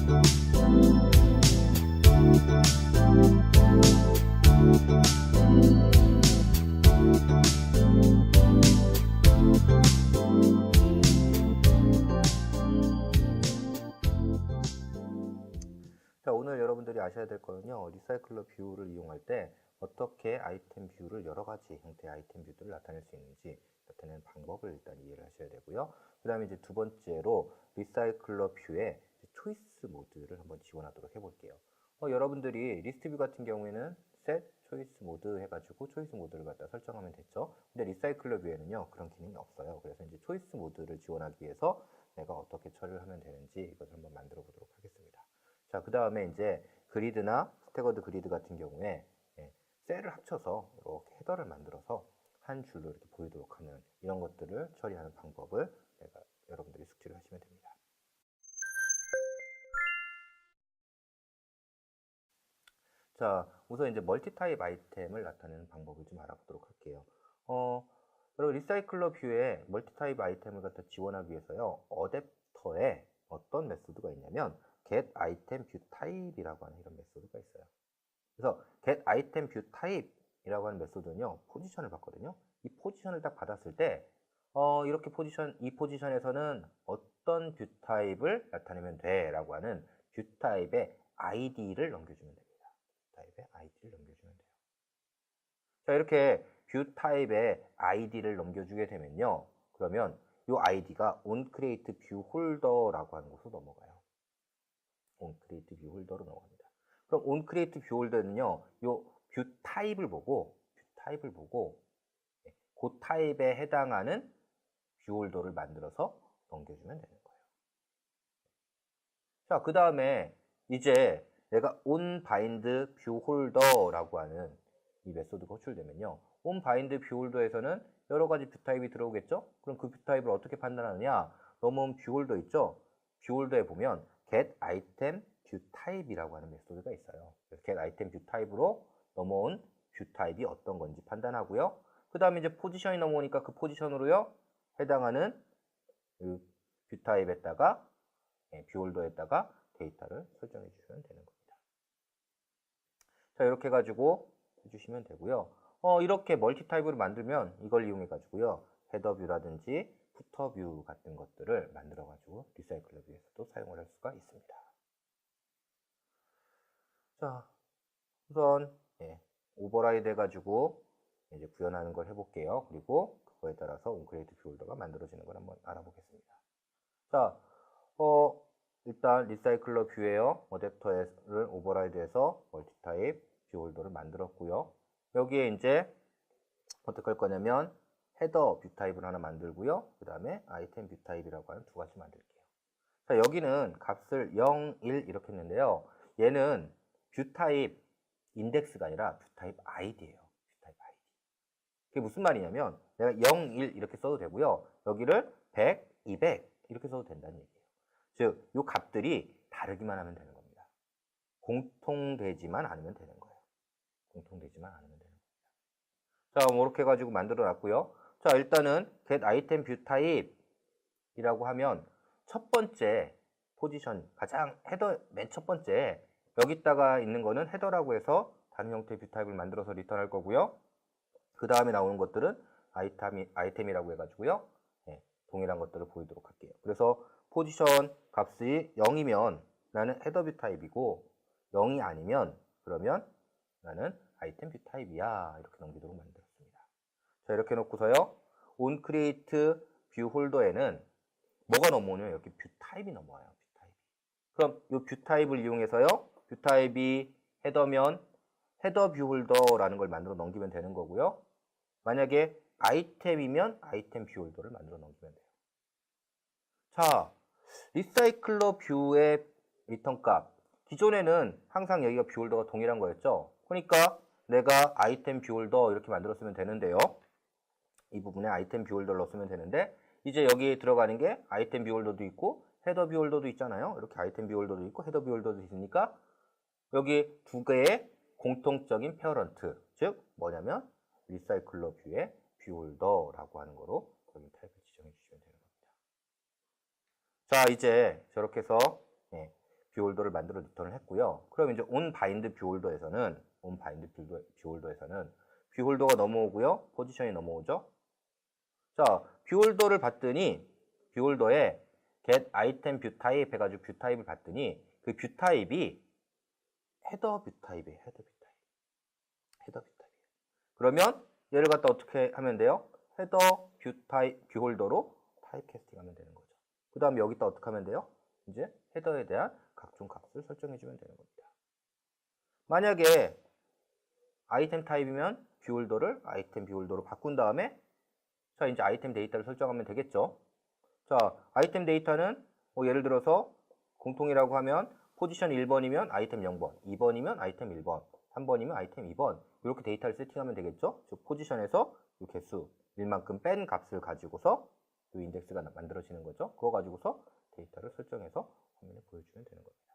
자, 오늘 여러분들이 아셔야 될 거는요, 리사이클러 뷰를 이용할 때 어떻게 아이템 뷰를 여러 가지 형태의 아이템 뷰들을 나타낼 수 있는지 나타내는 방법을 일단 이해를 하셔야 되고요. 그 다음에 이제 두 번째로 리사이클러 뷰에 초이스 모드를 한번 지원하도록 해볼게요. 여러분들이 리스트 뷰 같은 경우에는 셋 초이스 모드 해가지고 초이스 모드를 갖다 설정하면 됐죠. 근데 리사이클러 뷰에는요, 그런 기능이 없어요. 그래서 이제 초이스 모드를 지원하기 위해서 내가 어떻게 처리를 하면 되는지 이것을 한번 만들어 보도록 하겠습니다. 자, 그 다음에 이제 그리드나 스태거드 그리드 같은 경우에 셀을 합쳐서 이렇게 헤더를 만들어서 한 줄로 이렇게 보이도록 하는 이런 것들을 처리하는 방법을 여러분들이 숙지를 하시면 됩니다. 자, 우선 이제 멀티 타입 아이템을 나타내는 방법을 좀 알아보도록 할게요. 여러분 리사이클러 뷰에 멀티 타입 아이템을 갖다 지원하기 위해서요, 어댑터에 어떤 메소드가 있냐면 get item view type이라고 하는 이런 메소드가 있어요. 그래서 get item view type이라고 하는 메소드는요, 포지션을 받거든요. 이 포지션을 딱 받았을 때 이렇게 이 포지션에서는 어떤 뷰 타입을 나타내면 돼라고 하는 뷰 타입의 id를 넘겨주면 됩니다. 뷰 타입의 id를 넘겨주면 돼요. 자, 이렇게 뷰 타입의 id를 넘겨주게 되면요, 그러면 이 id가 onCreateViewHolder라고 하는 곳으로 넘어가요. onCreateViewHolder로 넘어갑니다. 그럼 onCreateViewHolder는요, 요 뷰 타입을 보고 그 타입에 해당하는 뷰홀더를 만들어서 넘겨주면 되는 거예요. 자, 그 다음에 이제 내가 onBindViewHolder라고 하는 이 메소드가 호출되면요, onBindViewHolder에서는 여러 가지 뷰 타입이 들어오겠죠? 그럼 그 뷰 타입을 어떻게 판단하느냐? 넘어온 뷰홀더 있죠? 뷰홀더에 보면 getItemViewType이라고 하는 메소드가 있어요. 그래서 getItemViewType로 넘어온 뷰 타입이 어떤 건지 판단하고요. 그 다음에 이제 포지션이 넘어오니까 그 포지션으로요, 해당하는 그 뷰 타입에다가 뷰홀더에다가 데이터를 설정해 주시면 되는 겁니다. 자, 이렇게 해가지고 해주시면 되고요. 이렇게 멀티 타입으로 만들면 이걸 이용해 가지고요, 헤더 뷰라든지 푸터 뷰 같은 것들을 만들어 가지고 리사이클러 뷰에서도 사용을 할 수가 있습니다. 자, 우선 오버라이드 해가지고 이제 구현하는 걸 해볼게요. 그리고 그거에 따라서 onCreate 뷰홀더가 만들어지는 걸 한번 알아보겠습니다. 자, 일단 리사이클러 뷰에요, 어댑터를 오버라이드해서 멀티타입 뷰홀더를 만들었고요. 여기에 이제 어떻게 할 거냐면 헤더 뷰 타입을 하나 만들고요. 그 다음에 아이템 뷰 타입이라고 하는 두 가지 만들게요. 자, 여기는 값을 0, 1 이렇게 했는데요. 얘는 뷰 타입 인덱스가 아니라 뷰 타입 id예요. 뷰 타입 id. 그게 무슨 말이냐면 내가 0, 1 이렇게 써도 되고요. 여기를 100, 200 이렇게 써도 된다는 얘기예요. 즉, 이 값들이 다르기만 하면 되는 겁니다. 공통되지만 않으면 되는 거예요. 공통되지만 않으면 되는 겁니다. 자, 뭐 이렇게 해가지고 만들어 놨고요. 자, 일단은 get item view type이라고 하면 첫 번째 포지션, 가장 헤더 맨 첫 번째 여기다가 있는 거는 헤더라고 해서 다른 형태의 뷰 타입을 만들어서 리턴할 거고요. 그 다음에 나오는 것들은 아이템이라고 해가지고요, 동일한 것들을 보이도록 할게요. 그래서 포지션 값이 0이면 나는 헤더 뷰 타입이고 0이 아니면 그러면 나는 아이템 뷰 타입이야, 이렇게 넘기도록 만들었습니다. 자, 이렇게 놓고서요, onCreate 뷰홀더에는 뭐가 넘어오냐면 이렇게 뷰 타입이 넘어와요. 뷰 타입. 그럼 이 뷰 타입을 이용해서요, 뷰 타입이 헤더면 헤더 뷰홀더라는 걸 만들어 넘기면 되는 거고요. 만약에 아이템이면 아이템 뷰홀더를 만들어 넘기면 돼요. 자, 리사이클러 뷰의 리턴 값, 기존에는 항상 여기가 뷰홀더가 동일한 거였죠. 그러니까 내가 아이템 뷰홀더 이렇게 만들었으면 되는데요, 이 부분에 아이템 뷰홀더를 넣었으면 되는데 이제 여기에 들어가는 게 아이템 뷰홀더도 있고 헤더 뷰홀더도 있잖아요. 이렇게 아이템 뷰홀더도 있고 헤더 뷰홀더도 있으니까 여기 두 개의 공통적인 페어런트, 즉 뭐냐면 리사이클러 뷰의 뷰홀더라고 하는 거로 여기 타입을 지정해 주시면 되는 겁니다. 자, 이제 저렇게 해서 뷰홀더를 만들어 리턴을 했고요. 그럼 이제 onBind 뷰홀더에서는 뷰홀더가 넘어오고요. 포지션이 넘어오죠. 자, 뷰홀더를 봤더니 뷰홀더에 get item 뷰 타입 해가지고 뷰 타입을 봤더니 그 뷰 타입이 헤더 뷰 타입이에요. 헤더 뷰 타입. 그러면 얘를 갖다 어떻게 하면 돼요? 헤더 뷰 타입 뷰홀더로 타입 캐스팅하면 되는 거죠. 그 다음에 여기다 어떻게 하면 돼요? 이제 헤더에 대한 각종 값을 설정해 주면 되는 겁니다. 만약에 아이템 타입이면 뷰홀더를 아이템 뷰홀더로 바꾼 다음에 자, 이제 아이템 데이터를 설정하면 되겠죠. 자, 아이템 데이터는 뭐 예를 들어서 공통이라고 하면 포지션 1번이면 아이템 0번, 2번이면 아이템 1번, 3번이면 아이템 2번 이렇게 데이터를 세팅하면 되겠죠. 즉 포지션에서 이 개수 1만큼 뺀 값을 가지고서 이 인덱스가 만들어지는 거죠. 그거 가지고서 데이터를 설정해서 화면에 보여주면 되는 겁니다.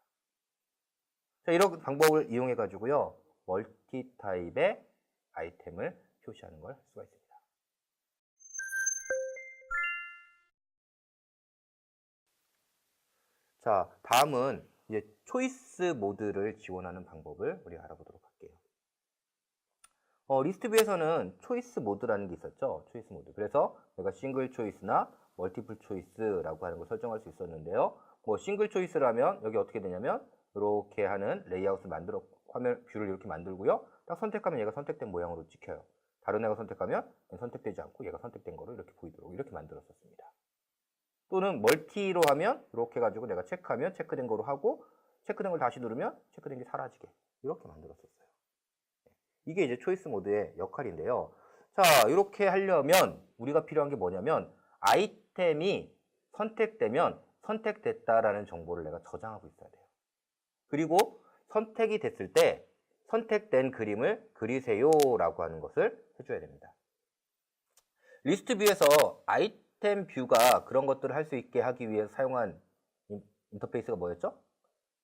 자, 이런 방법을 이용해 가지고요. 멀티 타입의 아이템을 표시하는 걸 할 수가 있습니다. 자, 다음은 이제 초이스 모드를 지원하는 방법을 우리 알아보도록 할게요. 리스트 뷰에서는 초이스 모드라는 게 있었죠. 초이스 모드. 그래서 내가 싱글 초이스나 멀티플 초이스라고 하는 걸 설정할 수 있었는데요. 뭐 싱글 초이스라면 여기 어떻게 되냐면 이렇게 하는 레이아웃을 만들어 화면 뷰를 이렇게 만들고요. 딱 선택하면 얘가 선택된 모양으로 찍혀요. 다른 애가 선택하면 선택되지 않고 얘가 선택된 거로 이렇게 보이도록 이렇게 만들었었습니다. 또는 멀티로 하면 이렇게 해가지고 내가 체크하면 체크된 거로 하고 체크된 걸 다시 누르면 체크된 게 사라지게 이렇게 만들었었어요. 이게 이제 초이스 모드의 역할인데요. 자, 이렇게 하려면 우리가 필요한 게 뭐냐면 아이템이 선택되면 선택됐다라는 정보를 내가 저장하고 있어야 돼요. 그리고 선택이 됐을 때 선택된 그림을 그리세요라고 하는 것을 해줘야 됩니다. 리스트 뷰에서 아이템 뷰가 그런 것들을 할 수 있게 하기 위해 사용한 인터페이스가 뭐였죠?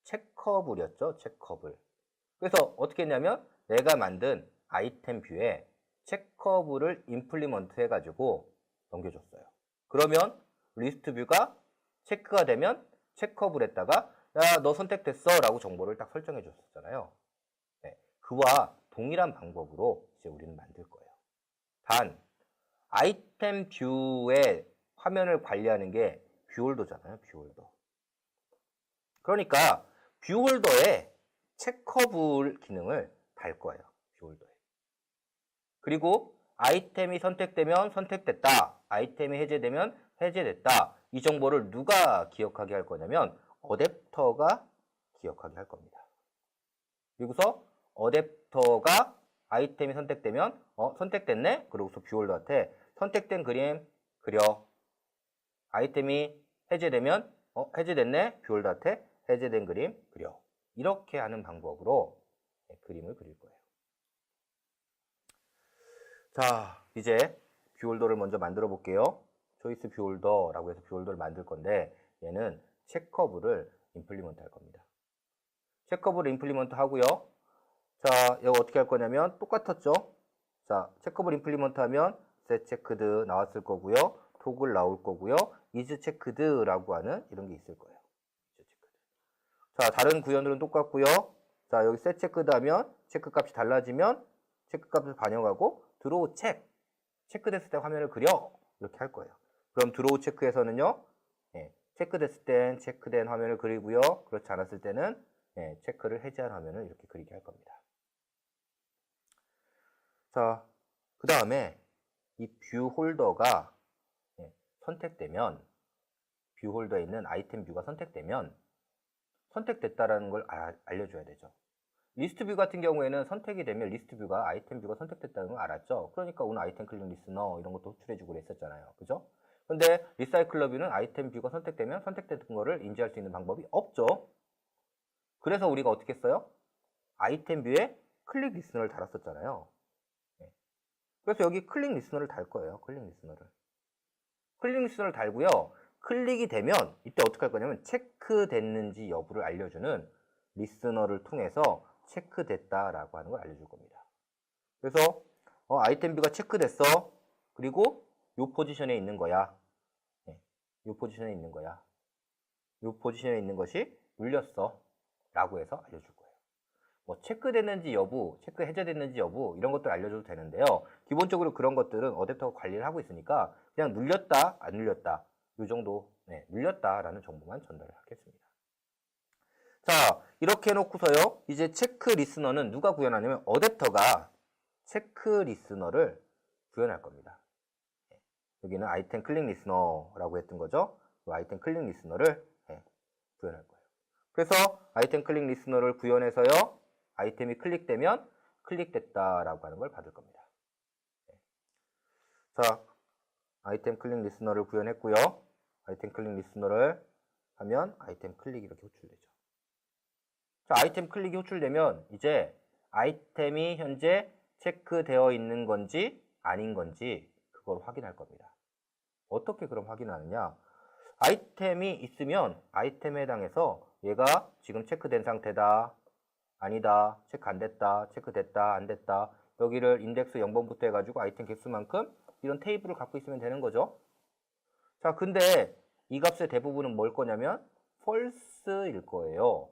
체커블이었죠. 체커블. 그래서 어떻게 했냐면 내가 만든 아이템 뷰에 체커블을 임플리먼트 해가지고 넘겨줬어요. 그러면 리스트 뷰가 체크가 되면 체커블에다가 야, 너 선택됐어 라고 정보를 딱 설정해 줬었잖아요. 네, 그와 동일한 방법으로 이제 우리는 만들 거예요. 단 아이템 뷰의 화면을 관리하는 게 뷰홀더잖아요. 뷰홀더. 그러니까 뷰홀더에 체커블 기능을 달 거예요. 뷰홀더에. 그리고 아이템이 선택되면 선택됐다. 아이템이 해제되면 해제됐다. 이 정보를 누가 기억하게 할 거냐면 어댑터가 기억하게 할 겁니다. 그리고서 어댑터가 아이템이 선택되면 선택됐네? 그러고서 뷰홀더한테 선택된 그림 그려. 아이템이 해제되면 해제됐네? 뷰홀더한테 해제된 그림 그려. 이렇게 하는 방법으로 그림을 그릴 거예요. 자, 이제 뷰홀더를 먼저 만들어 볼게요. 초이스 뷰홀더라고 해서 뷰홀더를 만들 건데 얘는 체커블을 임플리먼트 할 겁니다. 체커블을 임플리먼트 하고요. 자, 이거 어떻게 할 거냐면 똑같았죠? 자, 체커블 임플리먼트 하면 set checked나왔을 거고요. 토글 나올 거고요. is checked라고 하는 이런 게 있을 거예요. 자, 다른 구현들은 똑같고요. 자, 여기 set checked 하면 체크 값이 달라지면 체크 값을 반영하고 드로우 체크됐을 때 화면을 그려 이렇게 할 거예요. 그럼 드로우 체크에서는요. 체크됐을 땐 체크된 화면을 그리고요. 그렇지 않았을 때는 체크를 해제한 화면을 이렇게 그리게 할 겁니다. 자, 그 다음에 이 뷰 홀더가 선택되면 뷰 홀더에 있는 아이템 뷰가 선택되면 선택됐다라는 걸 알려줘야 되죠. 리스트 뷰 같은 경우에는 선택이 되면 리스트 뷰가 아이템 뷰가 선택됐다는 걸 알았죠. 그러니까 오늘 아이템 클릭 리스너 이런 것도 호출해주고 그랬었잖아요. 그죠? 근데 리사이클러 뷰는 아이템 뷰가 선택되면 선택된 거를 인지할 수 있는 방법이 없죠. 그래서 우리가 어떻게 했어요? 아이템 뷰에 클릭 리스너를 달았었잖아요. 그래서 여기 클릭 리스너를 달 거예요. 클릭 리스너를. 클릭 리스너를 달고요. 클릭이 되면 이때 어떻게 할 거냐면 체크됐는지 여부를 알려주는 리스너를 통해서 체크됐다라고 하는 걸 알려줄 겁니다. 그래서 아이템 뷰가 체크됐어. 그리고 이 포지션에 있는 거야. 이 포지션에 있는 거야. 이 포지션에 있는 것이 눌렸어. 라고 해서 알려줄 거예요. 뭐 체크됐는지 여부, 체크 해제됐는지 여부 이런 것들 알려줘도 되는데요. 기본적으로 그런 것들은 어댑터가 관리를 하고 있으니까 그냥 눌렸다, 안 눌렸다 이 정도, 눌렸다라는 정보만 전달을 하겠습니다. 자, 이렇게 해놓고서요. 이제 체크 리스너는 누가 구현하냐면 어댑터가 체크 리스너를 구현할 겁니다. 여기는 아이템 클릭 리스너라고 했던 거죠. 이 아이템 클릭 리스너를 구현할 거예요. 그래서 아이템 클릭 리스너를 구현해서요. 아이템이 클릭되면 클릭됐다라고 하는 걸 받을 겁니다. 자, 아이템 클릭 리스너를 구현했고요. 아이템 클릭 리스너를 하면 아이템 클릭이 이렇게 호출되죠. 자, 아이템 클릭이 호출되면 이제 아이템이 현재 체크되어 있는 건지 아닌 건지 그걸 확인할 겁니다. 어떻게 그럼 확인하느냐? 아이템이 있으면 아이템에 해당해서 얘가 지금 체크된 상태다, 아니다, 체크 안 됐다, 체크됐다, 안 됐다, 여기를 인덱스 0번부터 해가지고 아이템 개수만큼 이런 테이블을 갖고 있으면 되는 거죠. 자, 근데 이 값의 대부분은 뭘 거냐면 false일 거예요.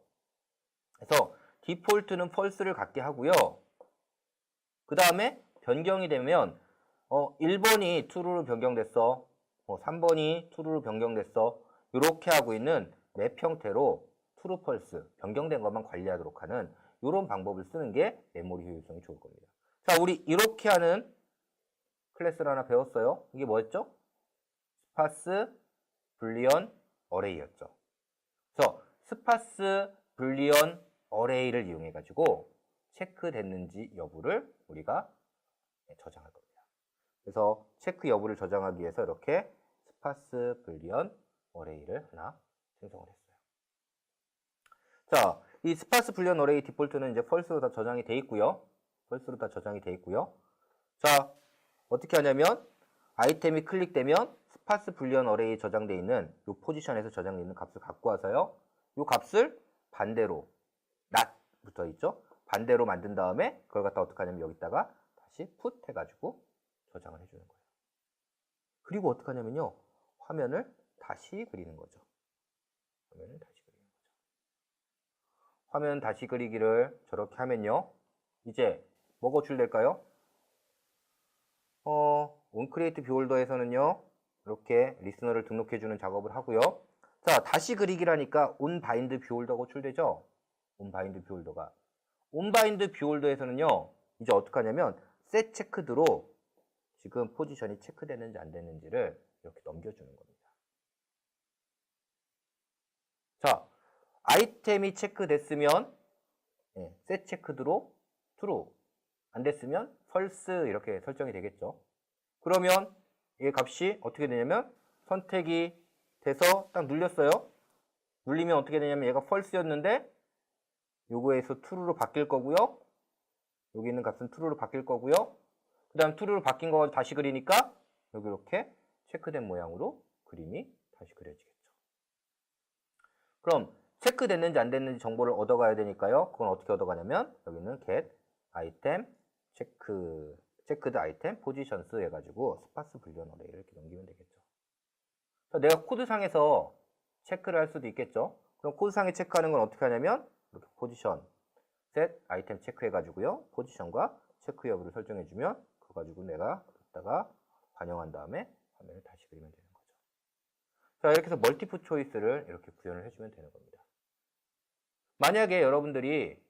그래서 디폴트는 false를 갖게 하고요. 그 다음에 변경이 되면 1번이 true로 변경됐어, 3번이 true로 변경됐어, 이렇게 하고 있는 맵 형태로 true, false, 변경된 것만 관리하도록 하는 이런 방법을 쓰는 게 메모리 효율성이 좋을 겁니다. 자, 우리 이렇게 하는 클래스를 하나 배웠어요. 이게 뭐였죠? 스파스 불리언 어레이였죠. 그래서 스파스 불리언 어레이를 이용해 가지고 체크됐는지 여부를 우리가 저장할 겁니다. 그래서 체크 여부를 저장하기 위해서 이렇게 스파스 불리언 어레이를 하나 생성을 했어요. 자, 이 스파스 불리언 어레이 디폴트는 이제 false로 다 저장이 돼 있고요. false로 다 저장이 돼 있고요. 자, 어떻게 하냐면 아이템이 클릭되면 스파스 불리언 어레이에 저장되어 있는 이 포지션에서 저장되어 있는 값을 갖고 와서요. 이 값을 반대로 not 붙어 있죠. 반대로 만든 다음에 그걸 갖다 어떻게 하냐면 여기다가 다시 put 해가지고 저장을 해주는 거예요. 그리고 어떻게 하냐면요. 화면을 다시 그리는 거죠. 화면을 다시 그리는 거죠. 화면 다시 그리기를 저렇게 하면요. 이제 뭐가 호출될까요? 온크리에이트 뷰홀더에서는요. 이렇게 리스너를 등록해주는 작업을 하고요. 자, 다시 그리기라니까 온바인드 뷰홀더가 호출되죠. 온바인드 뷰홀더가. 온바인드 뷰홀더에서는요. 이제 어떻게 하냐면 set checked로 지금 포지션이 체크됐는지 안 됐는지를 이렇게 넘겨주는 겁니다. 자, 아이템이 체크됐으면 set checked로 true, 안 됐으면 false 이렇게 설정이 되겠죠. 그러면 이 값이 어떻게 되냐면 선택이 돼서 딱 눌렸어요. 눌리면 어떻게 되냐면 얘가 false였는데 요거에서 true로 바뀔 거고요. 여기 있는 값은 true로 바뀔 거고요. 그 다음 true로 바뀐 거 다시 그리니까 여기 이렇게 체크된 모양으로 그림이 다시 그려지겠죠. 그럼 체크됐는지 안 됐는지 정보를 얻어가야 되니까요. 그건 어떻게 얻어가냐면 여기는 get item 체크드 아이템 포지션스 해가지고 스파스 불리언 어레이를 이렇게 넘기면 되겠죠. 내가 코드상에서 체크를 할 수도 있겠죠. 그럼 코드상에 체크하는 건 어떻게 하냐면 이렇게 포지션 set 아이템 체크 해가지고요. 포지션과 체크 여부를 설정해주면 그거 가지고 내가 여기다가 반영한 다음에 화면을 다시 그리면 되는 거죠. 자, 이렇게 해서 멀티플 초이스를 이렇게 구현을 해주면 되는 겁니다. 만약에 여러분들이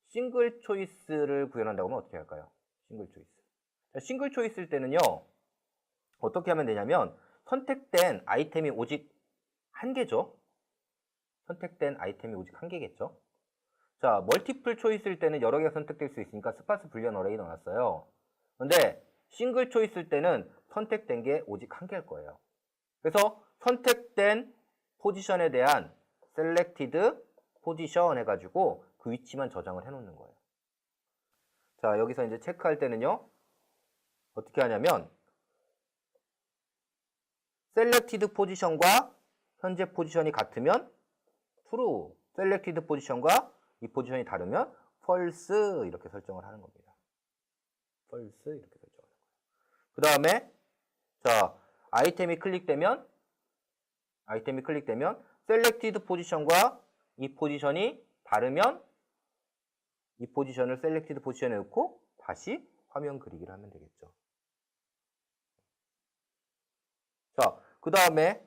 싱글 초이스를 구현한다고 하면 어떻게 할까요? 싱글 초이스. 자, 싱글 초이스일 때는요. 어떻게 하면 되냐면 선택된 아이템이 오직 한 개죠. 선택된 아이템이 오직 한 개겠죠. 자, 멀티플 초이스일 때는 여러 개가 선택될 수 있으니까 스파스 불리언 어레이 넣어놨어요. 근데 싱글 초이스일 때는 선택된 게 오직 한 개일 거예요. 그래서 선택된 포지션에 대한 selected 포지션 해가지고 그 위치만 저장을 해놓는 거예요. 자, 여기서 이제 체크할 때는요. 어떻게 하냐면 selected 포지션과 현재 포지션이 같으면 true, selected 포지션과 이 포지션이 다르면 false 이렇게 설정을 하는 겁니다. false 이렇게 설정하는 거예요. 그 다음에 자, 아이템이 클릭되면 selected 포지션과 이 포지션이 다르면 이 포지션을 셀렉티드 포지션에 넣고 다시 화면 그리기를 하면 되겠죠. 자, 그 다음에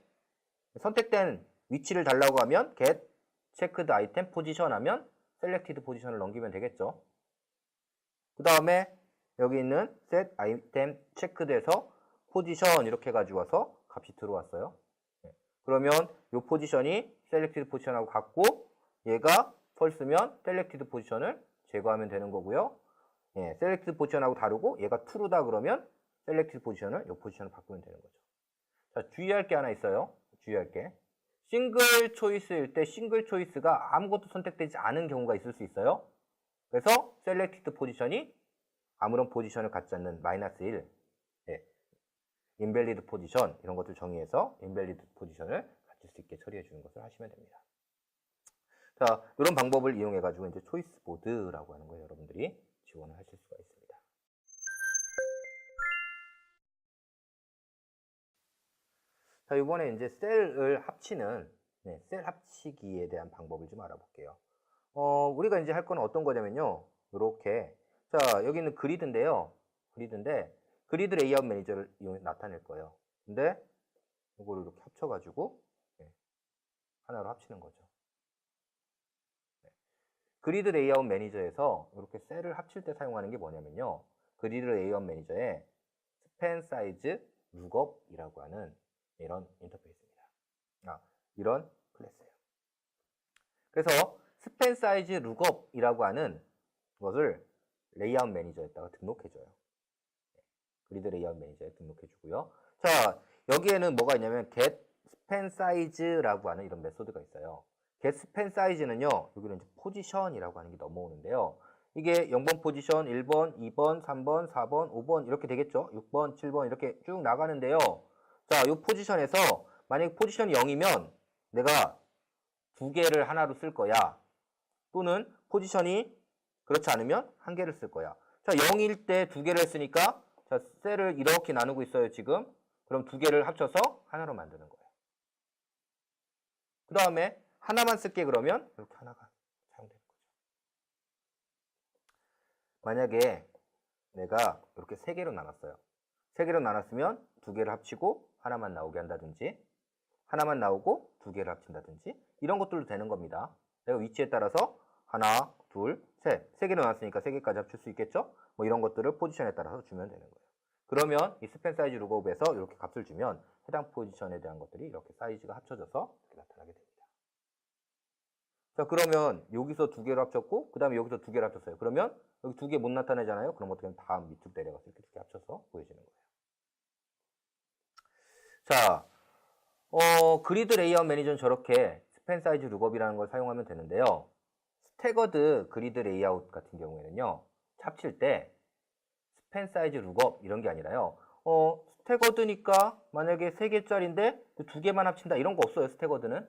선택된 위치를 달라고 하면 get checked item position 하면 selected position을 넘기면 되겠죠. 그 다음에 여기 있는 set item checked에서 position 이렇게 가지고 와서 값이 들어왔어요. 그러면 이 포지션이 selected position하고 같고 얘가 false면 selected position을 제거하면 되는 거고요. selected position하고 다르고 얘가 true다 그러면 selected position을 이 포지션을 바꾸면 되는 거죠. 자, 주의할 게 하나 있어요. 주의할 게. 싱글 초이스일 때 싱글 초이스가 아무것도 선택되지 않은 경우가 있을 수 있어요. 그래서 selected 포지션이 아무런 포지션을 갖지 않는 -1, invalid 포지션 이런 것들 정의해서 invalid 포지션을 가질 수 있게 처리해 주는 것을 하시면 됩니다. 자, 이런 방법을 이용해 가지고 이제 초이스 보드라고 하는 거 여러분들이 지원을 하실 수가 있습니다. 자, 이번에 이제 셀을 합치는 셀 합치기에 대한 방법을 좀 알아볼게요. 우리가 이제 할 거는 어떤 거냐면요. 이렇게 자, 여기 있는 그리드인데요. 그리드인데 그리드 레이아웃 매니저를 이용해 나타낼 거예요. 근데 이거를 이렇게 합쳐가지고 하나로 합치는 거죠. 그리드 레이아웃 매니저에서 이렇게 셀을 합칠 때 사용하는 게 뭐냐면요. 그리드 레이아웃 매니저에 스팬 사이즈 룩업이라고 하는 이런 인터페이스입니다. 이런 클래스예요. 그래서 스팬 사이즈 룩업이라고 하는 것을 레이아웃 매니저에다가 등록해줘요. 그리드 레이아웃 매니저에 등록해주고요. 자, 여기에는 뭐가 있냐면 get span size라고 하는 이런 메소드가 있어요. get span size는요, 여기는 이제 포지션이라고 하는 게 넘어오는데요. 이게 0번 포지션, 1번, 2번, 3번, 4번, 5번 이렇게 되겠죠. 6번, 7번 이렇게 쭉 나가는데요. 자, 이 포지션에서 만약에 포지션이 0이면 내가 두 개를 하나로 쓸 거야. 또는 포지션이 그렇지 않으면 한 개를 쓸 거야. 자, 0일 때 두 개를 했으니까 자, 셀을 이렇게 나누고 있어요, 지금. 그럼 두 개를 합쳐서 하나로 만드는 거예요. 그 다음에 하나만 쓸게 그러면 이렇게 하나가 사용되는 거죠. 만약에 내가 이렇게 세 개로 나눴어요. 세 개로 나눴으면 두 개를 합치고 하나만 나오게 한다든지 하나만 나오고 두 개를 합친다든지 이런 것들도 되는 겁니다. 내가 위치에 따라서 하나, 둘, 셋. 세 개로 나눴으니까 세 개까지 합칠 수 있겠죠? 뭐 이런 것들을 포지션에 따라서 주면 되는 거예요. 그러면 이 스팬 사이즈 룩업에서 이렇게 값을 주면 해당 포지션에 대한 것들이 이렇게 사이즈가 합쳐져서 이렇게 나타나게 됩니다. 자, 그러면 여기서 두 개를 합쳤고 그 다음에 여기서 두 개를 합쳤어요. 그러면 여기 두 개 못 나타내잖아요. 그럼 어떻게 하면 다음 밑으로 내려가서 이렇게 두 개 합쳐서 보여지는 거예요. 자, 그리드 레이아웃 매니저는 저렇게 스팬 사이즈 룩업이라는 걸 사용하면 되는데요. 스태거드 그리드 레이아웃 같은 경우에는요. 합칠 때 스팬 사이즈 룩업 이런 게 아니라요. 스태거드니까 만약에 3개짜리인데 2개만 합친다 이런 거 없어요. 스태거드는.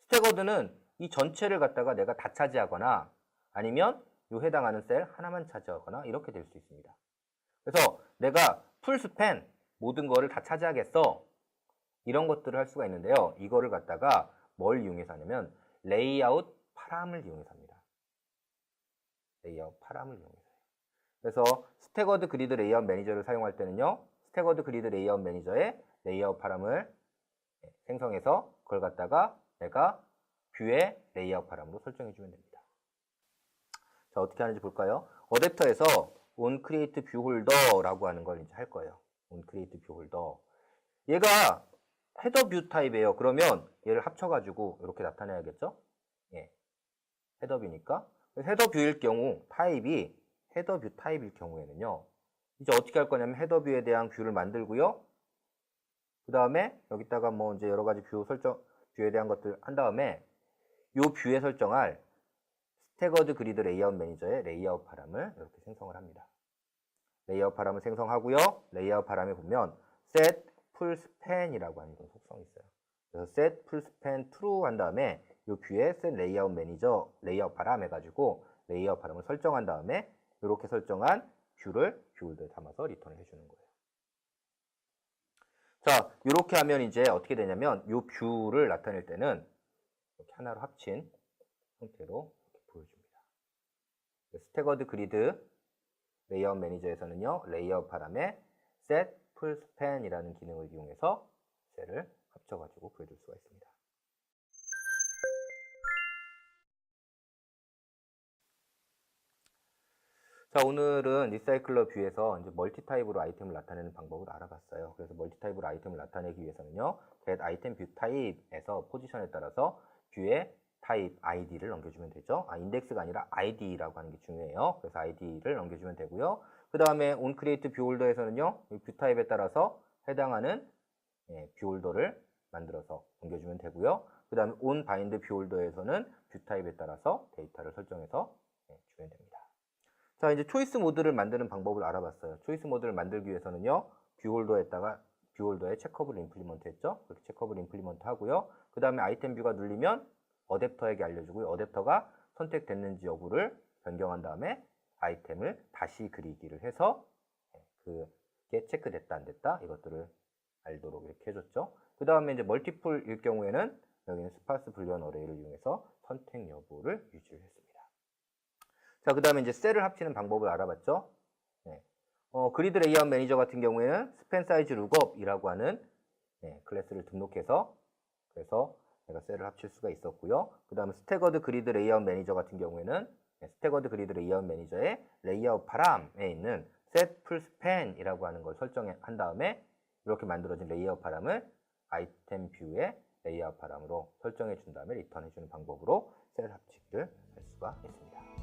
스태거드는 이 전체를 갖다가 내가 다 차지하거나 아니면 요 해당하는 셀 하나만 차지하거나 이렇게 될 수 있습니다. 그래서 내가 풀 스팬 모든 거를 다 차지하겠어. 이런 것들을 할 수가 있는데요. 이거를 갖다가 뭘 이용해서 하냐면 레이아웃 파람을 이용해서 합니다. 레이아웃 파람을 이용해서 해요. 그래서 스태거드 그리드 레이아웃 매니저를 사용할 때는요. 스태거드 그리드 레이아웃 매니저에 레이아웃 파람을 생성해서 그걸 갖다가 내가 뷰의 레이아웃 파람으로 설정해 주면 됩니다. 자, 어떻게 하는지 볼까요? 어댑터에서 onCreate viewHolder라고 하는 걸 이제 할 거예요. onCreate viewHolder. 얘가 헤더 뷰 타입이에요. 그러면 얘를 합쳐가지고 이렇게 나타내야겠죠? 예. 헤더 뷰니까. 헤더 뷰일 경우 타입이 헤더 뷰 타입일 경우에는요. 이제 어떻게 할 거냐면 헤더 뷰에 대한 뷰를 만들고요. 그 다음에 여기다가 뭐 이제 여러 가지 뷰 설정, 뷰에 대한 것들 한 다음에 이 뷰에 설정할 스태거드 그리드 레이아웃 매니저의 레이아웃 파람을 이렇게 생성을 합니다. 레이아웃 파람을 생성하고요. 레이아웃 파람에 보면 set full span이라고 하는 속성이 있어요. 그래서 set full span true 한 다음에 이 뷰에 set 레이아웃 매니저 레이아웃 파람 해가지고 레이아웃 파람을 설정한 다음에 이렇게 설정한 뷰를 뷰홀더에 담아서 리턴을 해주는 거예요. 자, 이렇게 하면 이제 어떻게 되냐면 이 뷰를 나타낼 때는 이렇게 하나로 합친 형태로 보여줍니다. 스태거드 그리드 레이아웃 매니저에서는요, 레이아웃 바람에 set full span이라는 기능을 이용해서 셀을 합쳐가지고 보여줄 수가 있습니다. 자, 오늘은 리사이클러 뷰에서 이제 멀티 타입으로 아이템을 나타내는 방법을 알아봤어요. 그래서 멀티 타입으로 아이템을 나타내기 위해서는요, get item view 타입에서 포지션에 따라서 뷰의 타입 id를 넘겨주면 되죠. 인덱스가 아니라 id라고 하는 게 중요해요. 그래서 id를 넘겨주면 되고요. 그 다음에 on create view holder에서는요, 뷰 타입에 따라서 해당하는 뷰 홀더를 만들어서 넘겨주면 되고요. 그 다음에 on bind view holder에서는 뷰 타입에 따라서 데이터를 설정해서 주면 됩니다. 자, 이제 초이스 모드를 만드는 방법을 알아봤어요. 초이스 모드를 만들기 위해서는요, 뷰 홀더에 체커블을 임플리먼트 했죠. 그렇게 체커블을 임플리먼트 하고요. 그 다음에 아이템 뷰가 눌리면 어댑터에게 알려주고요. 어댑터가 선택됐는지 여부를 변경한 다음에 아이템을 다시 그리기를 해서 그게 체크됐다 안 됐다 이것들을 알도록 이렇게 해줬죠. 그 다음에 이제 멀티플일 경우에는 여기는 스파스 불리언 어레이를 이용해서 선택 여부를 유지를 했습니다. 자, 그 다음에 이제 셀을 합치는 방법을 알아봤죠. 그리드 레이아웃 매니저 같은 경우에는 스팬 사이즈 룩업이라고 하는 클래스를 등록해서 그래서 내가 셀을 합칠 수가 있었고요. 그 다음에 스태거드 그리드 레이아웃 매니저 같은 경우에는 스태거드 그리드 레이아웃 매니저의 레이아웃 바람에 있는 set full span이라고 하는 걸 설정한 다음에 이렇게 만들어진 레이아웃 바람을 아이템 뷰의 레이아웃 바람으로 설정해 준 다음에 리턴해 주는 방법으로 셀 합치기를 할 수가 있습니다.